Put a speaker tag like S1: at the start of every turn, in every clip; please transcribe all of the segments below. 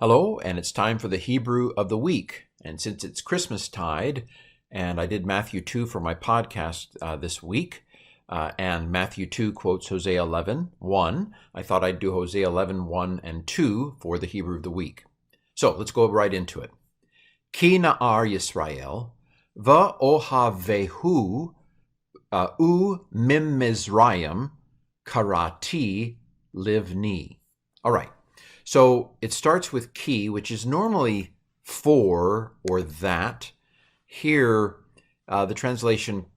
S1: Hello, and it's time for the Hebrew of the week. And since it's Christmas tide, and I did Matthew 2 for my podcast this week, and Matthew 2 quotes Hosea 11:1, I thought I'd do Hosea 11:1 and 2 for the Hebrew of the week. So let's go right into it. Ki na'ar Yisrael, va'ohavehu mim Mizrayim karati livni. All right. So it starts with ki, which is normally for or that. Here, the translation,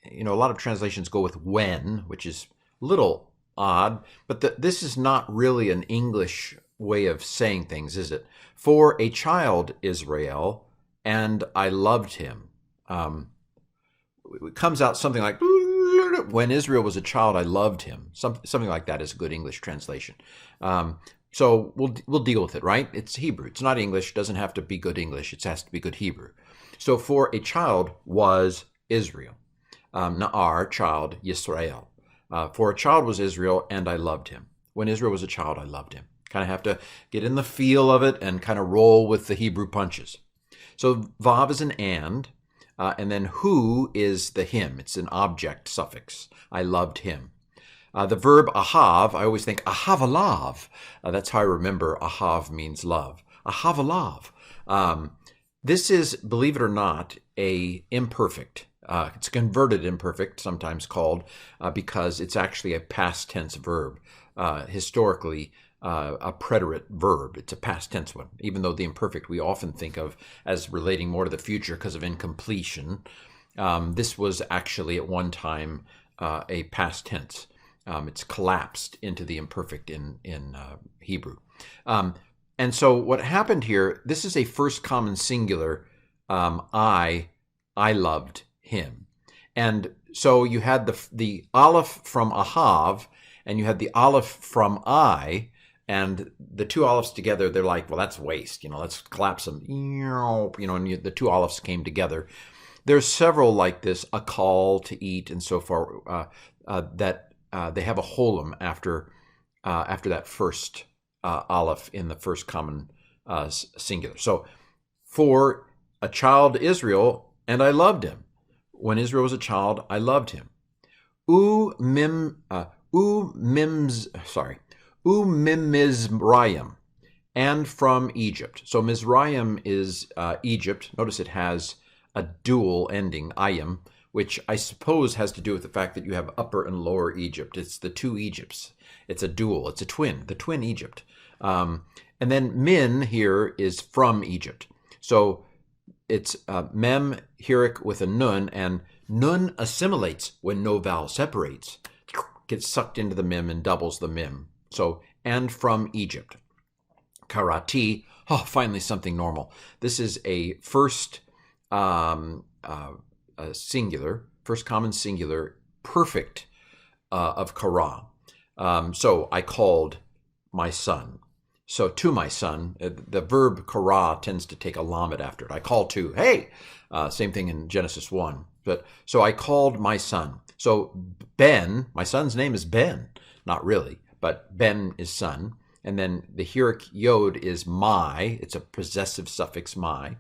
S1: a lot of translations go with when, which is a little odd, but this is not really an English way of saying things, is it? For a child, Israel, and I loved him. It comes out something like, when Israel was a child, I loved him. Something like that is a good English translation. So we'll deal with it, right? It's Hebrew. It's not English. It doesn't have to be good English. It has to be good Hebrew. So for a child was Israel. Na'ar, child, Yisrael. For a child was Israel, and I loved him. When Israel was a child, I loved him. Kind of have to get in the feel of it and kind of roll with the Hebrew punches. So vav is an and then hu is the him. It's an object suffix. I loved him. The verb ahav, I always think ahavalav. That's how I remember ahav means love. Ahavalav. This is, believe it or not, a imperfect. It's converted imperfect, sometimes called, because it's actually a past tense verb. Historically, a preterite verb. It's a past tense one, even though the imperfect we often think of as relating more to the future because of incompletion. This was actually at one time a past tense. It's collapsed into the imperfect in Hebrew. And so what happened here, this is a first common singular, I loved him. And so you had the aleph from ahav, and you had the aleph from I, and the two alephs together, they're like, well, that's waste. Let's collapse them. And the two alephs came together. There's several like this, a call to eat and so far, that they have a holum after that first aleph in the first common singular. So, for a child Israel, and I loved him. When Israel was a child, I loved him. Mizrayim, and from Egypt. So Mizrayim is Egypt. Notice it has a dual ending, ayim, which I suppose has to do with the fact that you have Upper and Lower Egypt. It's the two Egypts. It's a dual. It's a twin, the twin Egypt. And then min here is from Egypt. So it's mem, hirik with a nun, and nun assimilates when no vowel separates. Gets sucked into the mim and doubles the mim. So, and from Egypt. Karati, finally something normal. This is a first singular, first common singular, perfect of kara. So I called my son. So to my son, the verb kara tends to take a lamed after it. I call to, hey, same thing in Genesis 1. But so I called my son. So Ben, my son's name is Ben, not really, but Ben is son. And then the hirik yod is my, it's a possessive suffix my,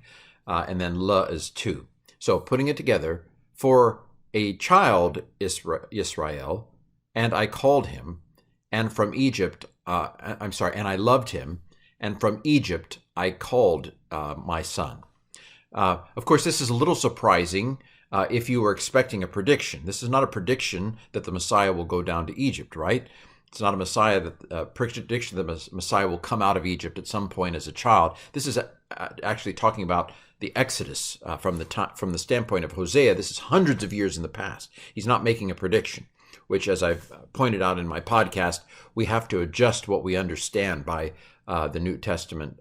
S1: and then la is to. So putting it together, for a child Israel, and I called him, and from Egypt, and I loved him, and from Egypt I called my son. Of course, this is a little surprising if you were expecting a prediction. This is not a prediction that the Messiah will go down to Egypt, right? It's not a prediction that the Messiah will come out of Egypt at some point as a child. This is actually talking about the Exodus from the standpoint of Hosea. This is hundreds of years in the past. He's not making a prediction, which, as I've pointed out in my podcast, we have to adjust what we understand by the New Testament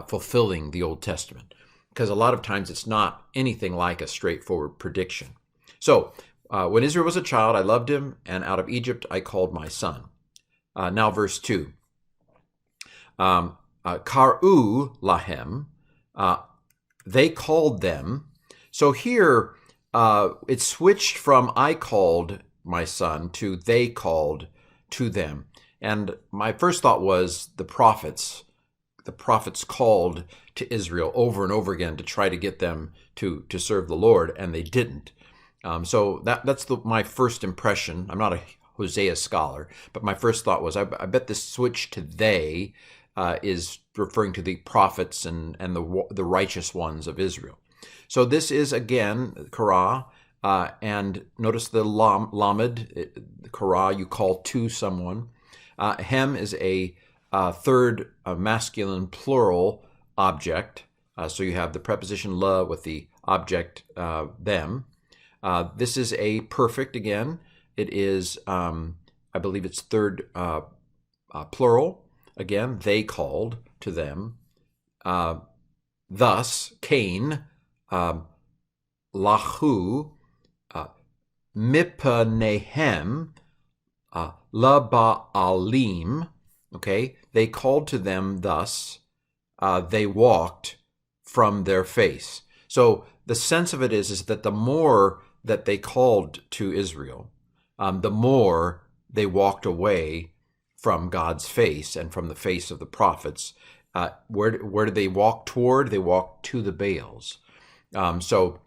S1: fulfilling the Old Testament, because a lot of times it's not anything like a straightforward prediction. So when Israel was a child, I loved him, and out of Egypt I called my son. Now verse 2. Kar'u lahem, they called them. So here it switched from I called my son to they called to them. And my first thought was the prophets the prophets called to Israel over and over again to try to get them to serve the Lord, and they didn't. So that's my first impression. I'm not a Hosea scholar, but my first thought was, I bet this switch to they is referring to the prophets and the righteous ones of Israel. So this is, again, Korah, and notice the lamed, Korah, you call to someone. Hem is a third masculine plural object. So you have the preposition la with the object them. This is a perfect again. It is, I believe it's third plural. Again, they called to them. Thus, Cain, lahu, mipanehem, laba'alim. Okay, they called to them thus. They walked from their face. So the sense of it is that the more that they called to Israel, the more they walked away from God's face and from the face of the prophets. Where did they walk toward? They walked to the Baals. So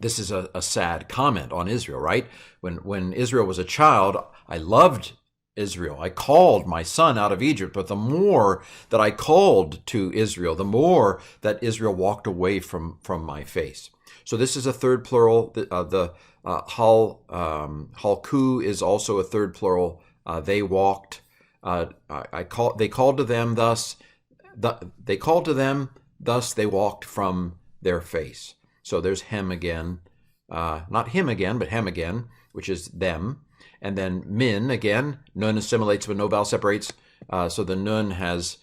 S1: this is a sad comment on Israel, right? When Israel was a child, I loved Israel. I called my son out of Egypt, but the more that I called to Israel, the more that Israel walked away from my face. So this is a third plural. The halku is also a third plural. They walked. They called to them thus. They called to them thus. They walked from their face. So there's hem again, not him again, but hem again, which is them. And then min again. Nun assimilates when no vowel separates. So the nun has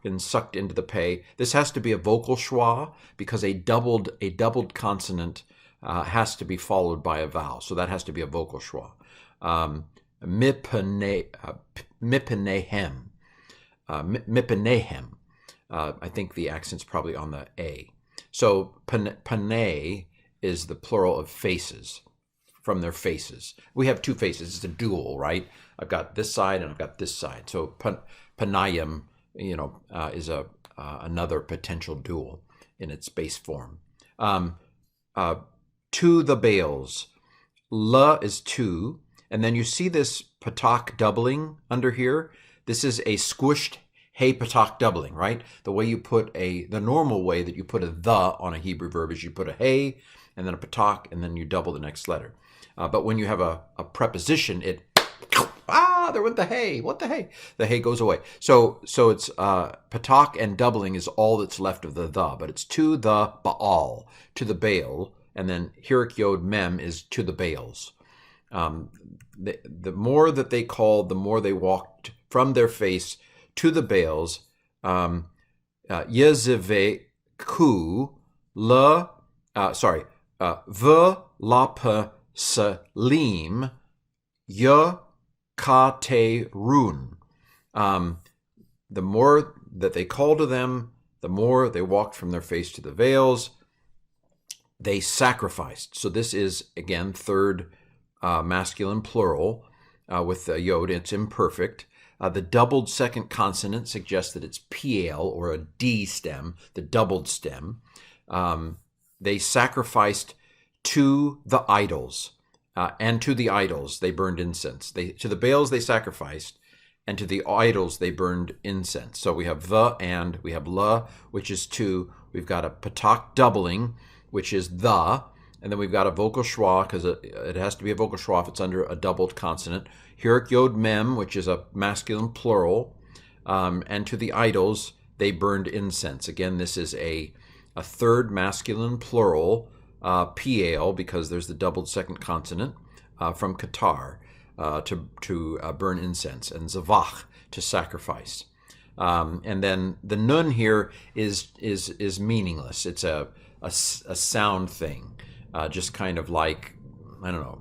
S1: been sucked into the pay. This has to be a vocal schwa because a doubled consonant has to be followed by a vowel. So that has to be a vocal schwa. Mipanehem. Mipanehem. I think the accent's probably on the A. So pane is the plural of faces, from their faces. We have two faces. It's a dual, right? I've got this side and I've got this side. So panayim, is another potential dual in its base form. To the Baals. La is to, and then you see this patak doubling under here. This is a squished hey patak doubling, right? The way you put the normal way that you put a the on a Hebrew verb is you put a hey and then a patak and then you double the next letter. But when you have a preposition, there went the hey. What the hey? The hey goes away. So it's patak and doubling is all that's left of the, but it's to the Baal, to the Baal, and then hirik yod mem is to the Baals. The more that they called, the more they walked from their face to the Baals. Yezeveku v'lapa salim katerun. The more that they called to them, the more they walked from their face to the veils. They sacrificed. So this is, again, third masculine plural with the yod. It's imperfect. The doubled second consonant suggests that it's piel, or a D stem, the doubled stem. They sacrificed to the idols. And to the idols they burned incense. To the Baals they sacrificed, and to the idols they burned incense. So we have the and, we have la, which is to. We've got a patak doubling, which is the, and then we've got a vocal schwa, because it has to be a vocal schwa if it's under a doubled consonant. Hirik yod mem, which is a masculine plural, and to the idols they burned incense. Again, this is a third masculine plural, piel, because there's the doubled second consonant, from Qatar, to burn incense, and zavach, to sacrifice. And then the nun here is meaningless. It's a sound thing, just kind of like, I don't know.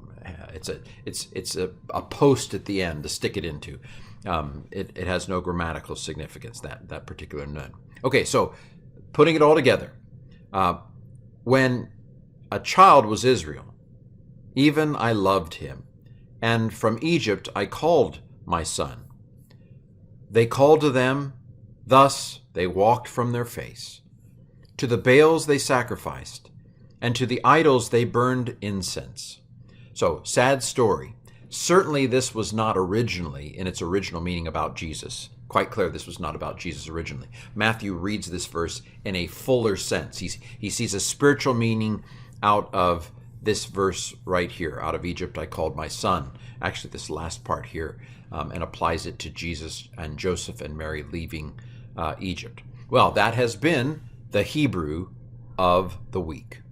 S1: It's a post at the end to stick it into. It has no grammatical significance, that particular nun. Okay, so putting it all together, when a child was Israel, even I loved him, and from Egypt I called my son. They called to them, Thus they walked from their face. To the Baals they sacrificed, and to the idols they burned incense. So, sad story. Certainly this was not originally, in its original meaning, about Jesus. Quite clear this was not about Jesus originally. Matthew reads this verse in a fuller sense. He sees a spiritual meaning out of this verse right here. Out of Egypt I called my son. Actually, this last part here, and applies it to Jesus and Joseph and Mary leaving Egypt. Well, that has been the Hebrew of the week.